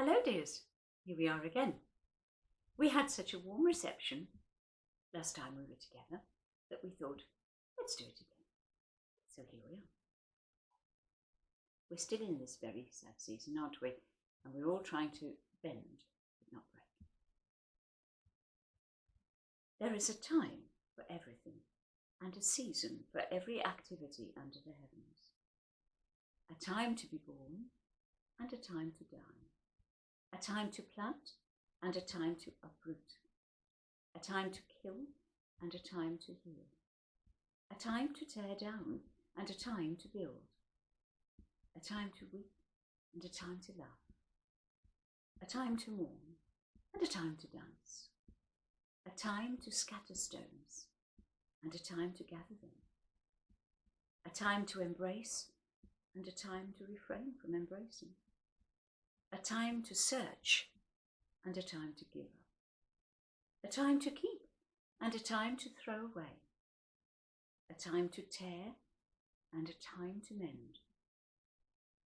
Hello dears, here we are again. We had such a warm reception last time we were together that we thought, let's do it again. So here we are. We're still in this very sad season, aren't we? And we're all trying to bend, but not break. There is a time for everything and a season for every activity under the heavens. A time to be born and a time to die. A time to plant and a time to uproot. A time to kill and a time to heal. A time to tear down and a time to build. A time to weep and a time to laugh. A time to mourn and a time to dance. A time to scatter stones and a time to gather them. A time to embrace and a time to refrain from embracing. A time to search and a time to give up. A time to keep and a time to throw away. A time to tear and a time to mend.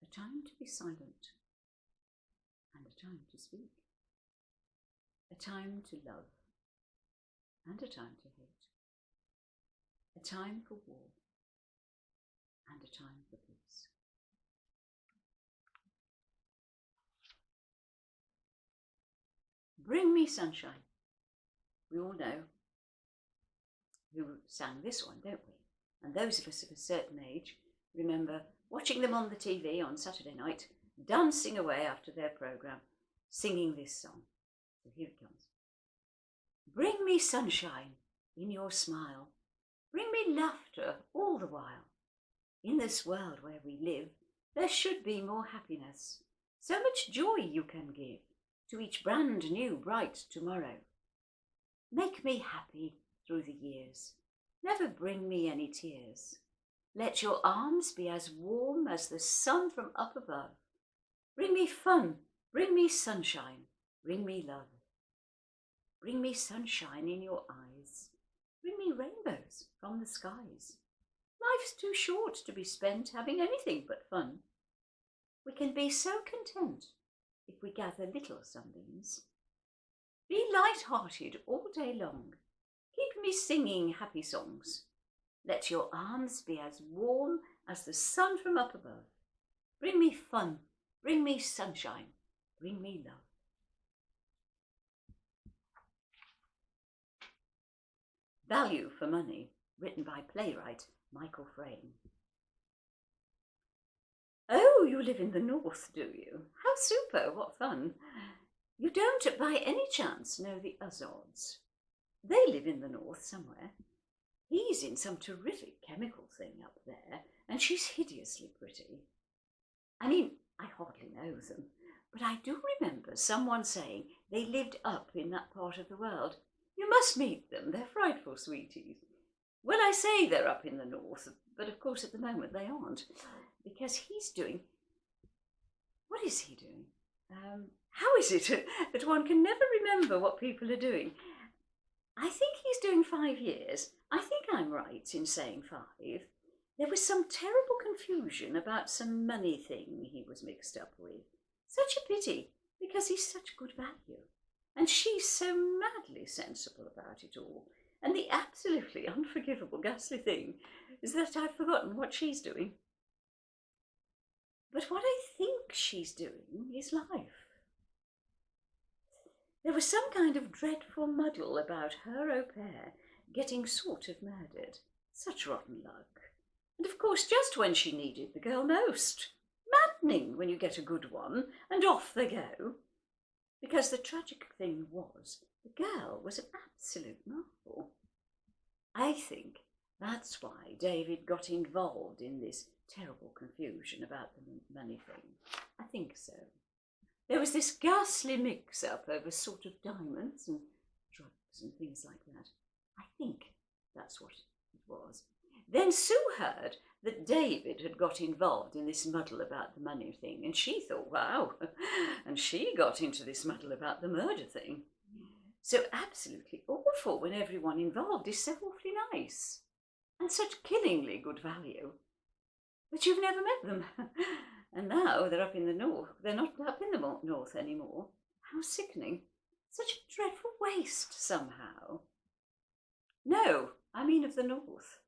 A time to be silent and a time to speak. A time to love and a time to hate. A time for war and a time for peace. Bring me sunshine. We all know who sang this one, don't we? And those of us of a certain age remember watching them on the TV on Saturday night, dancing away after their programme, singing this song. So here it comes. Bring me sunshine in your smile. Bring me laughter all the while. In this world where we live, there should be more happiness. So much joy you can give to each brand new bright tomorrow. Make me happy through the years. Never bring me any tears. Let your arms be as warm as the sun from up above. Bring me fun, bring me sunshine, bring me love. Bring me sunshine in your eyes. Bring me rainbows from the skies. Life's too short to be spent having anything but fun. We can be so content if we gather little sunbeams. Be light-hearted all day long. Keep me singing happy songs. Let your arms be as warm as the sun from up above. Bring me fun, bring me sunshine, bring me love. Value for Money, written by playwright Michael Frayn. Oh, you live in the north, do you? How super, what fun. You don't by any chance know the Azores. They live in the north somewhere. He's in some terrific chemical thing up there, and she's hideously pretty. I mean, I hardly know them, but I do remember someone saying they lived up in that part of the world. You must meet them, they're frightful sweeties. Well, I say they're up in the north, but of course at the moment they aren't, because he's doing... What is he doing? How is it that one can never remember what people are doing? I think he's doing 5 years. I think I'm right in saying 5. There was some terrible confusion about some money thing he was mixed up with. Such a pity, because he's such good value. And she's so madly sensible about it all. And the absolutely unforgivable ghastly thing is that I've forgotten what she's doing. But what I think she's doing is life. There was some kind of dreadful muddle about her au pair getting sort of murdered. Such rotten luck. And of course, just when she needed the girl most. Maddening when you get a good one, and off they go. Because the tragic thing was, the girl was an absolute marvel. I think that's why David got involved in this terrible confusion about the money thing. I think so. There was this ghastly mix-up over sort of diamonds and drugs and things like that. I think that's what it was. Then Sue heard that David had got involved in this muddle about the money thing, and she thought, wow, and she got into this muddle about the murder thing. So absolutely awful when everyone involved is so awfully nice and such killingly good value. But you've never met them. And now they're up in the north. They're not up in the north any more. How sickening. Such a dreadful waste, somehow. No, I mean of the north.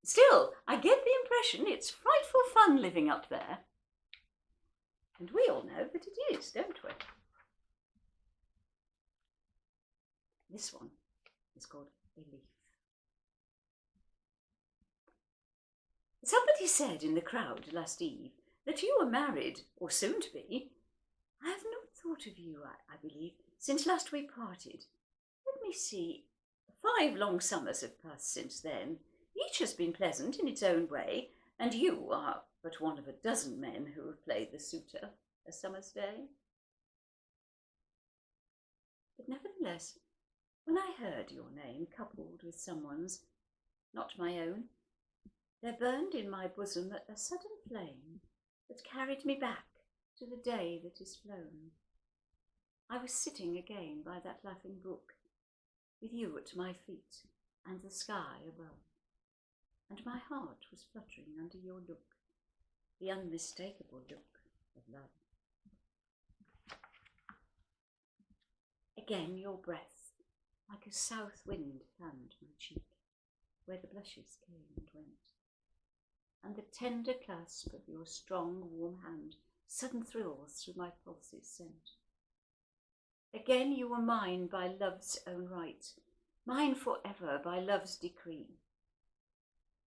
Still, I get the impression it's frightful fun living up there. And we all know that it is, don't we? This one is called a leaf. Somebody said in the crowd last eve that you were married, or soon to be. I have not thought of you, I believe, since last we parted. Let me see. 5 long summers have passed since then. Each has been pleasant in its own way, and you are but one of a dozen men who have played the suitor a summer's day. But nevertheless, when I heard your name coupled with someone's, not my own, there burned in my bosom a sudden flame that carried me back to the day that is flown. I was sitting again by that laughing brook, with you at my feet and the sky above, and my heart was fluttering under your look, the unmistakable look of love. Again your breath, like a south wind, fanned my cheek, where the blushes came and went, and the tender clasp of your strong, warm hand sudden thrills through my pulses sent. Again you were mine by love's own right, mine forever by love's decree.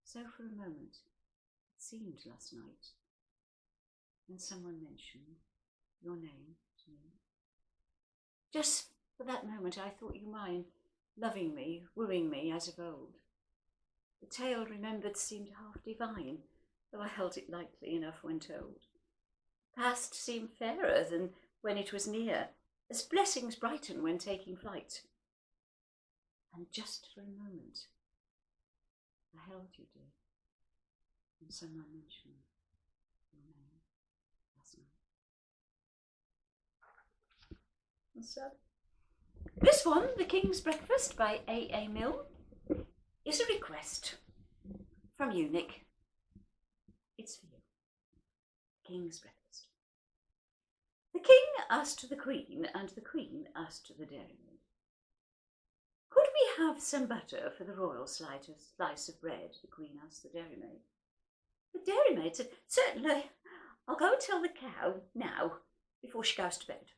So for a moment it seemed last night, when someone mentioned your name to me. Just for that moment I thought you mine, loving me, wooing me as of old. The tale remembered seemed half divine, though I held it lightly enough when told. Past seemed fairer than when it was near, as blessings brighten when taking flight. And just for a moment I held you, dear, and someone mentioned your name last night. What's that? This one, The King's Breakfast by A. Mill, is a request from you, Nick. It's for you. King's Breakfast. The king asked the queen, and the queen asked the dairymaid, "Could we have some butter for the royal slice of bread?" the queen asked the dairymaid. The dairymaid said, "Certainly. I'll go and tell the cow now, before she goes to bed."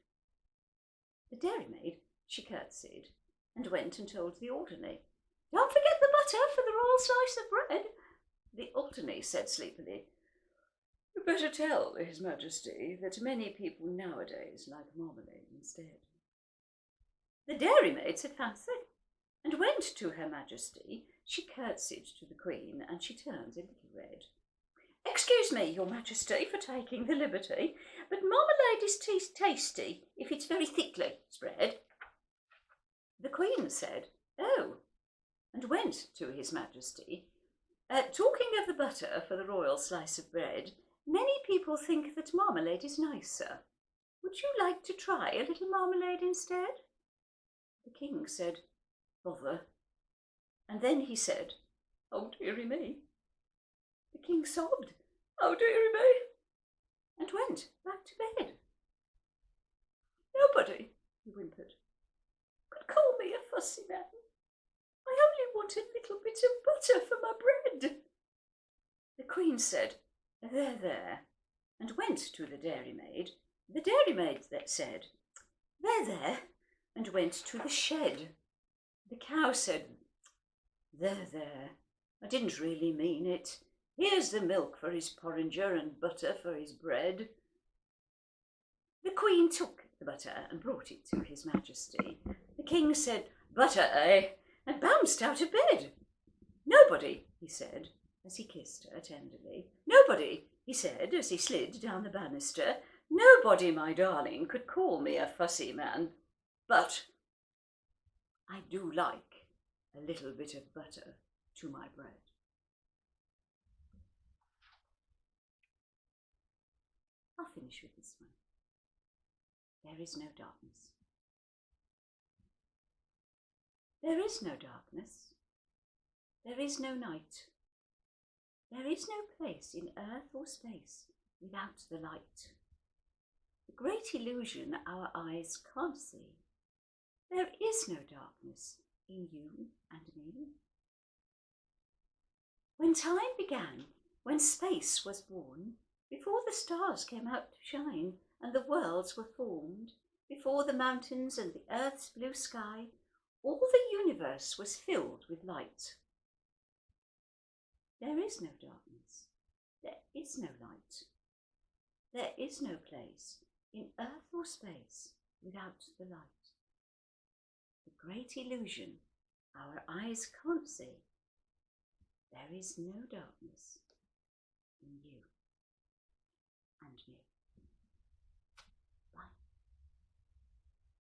The dairymaid, she curtsied, and went and told the Alderney, "Don't forget the butter for the royal slice of bread." The Alderney said sleepily, "You better tell His Majesty that many people nowadays like marmalade instead." The dairymaid said fancy, and went to Her Majesty. She curtsied to the Queen, and she turned a little red. "Excuse me, Your Majesty, for taking the liberty, but marmalade is tasty if it's very thickly spread." The Queen said, "Oh," and went to His Majesty. "Talking of the butter for the royal slice of bread, many people think that marmalade is nicer. Would you like to try a little marmalade instead?" The King said, "Bother." And then he said, "Oh, dearie me." The King sobbed, "Oh, dearie me," and went back to bed. "Nobody," he whimpered, "could call me a fussy man. I only want a little bit of butter for my bread." The Queen said, "There, there," and went to the dairymaid. The dairymaid said, "There, there," and went to the shed. The cow said, "There, there, I didn't really mean it. Here's the milk for his porringer and butter for his bread." The Queen took the butter and brought it to His Majesty. The King said, "Butter, eh?" and bounced out of bed. "Nobody," he said, as he kissed her tenderly. "Nobody," he said, as he slid down the banister. "Nobody, my darling, could call me a fussy man. But I do like a little bit of butter to my bread." I'll finish with this one. There is no darkness. There is no darkness. There is no night. There is no place in earth or space without the light. the great illusion our eyes can't see. There is no darkness in you and me. When time began, when space was born, before the stars came out to shine and the worlds were formed, before the mountains and the earth's blue sky, all the universe was filled with light. There is no darkness. There is no light. There is no place in earth or space without the light. The great illusion our eyes can't see. There is no darkness in you and me.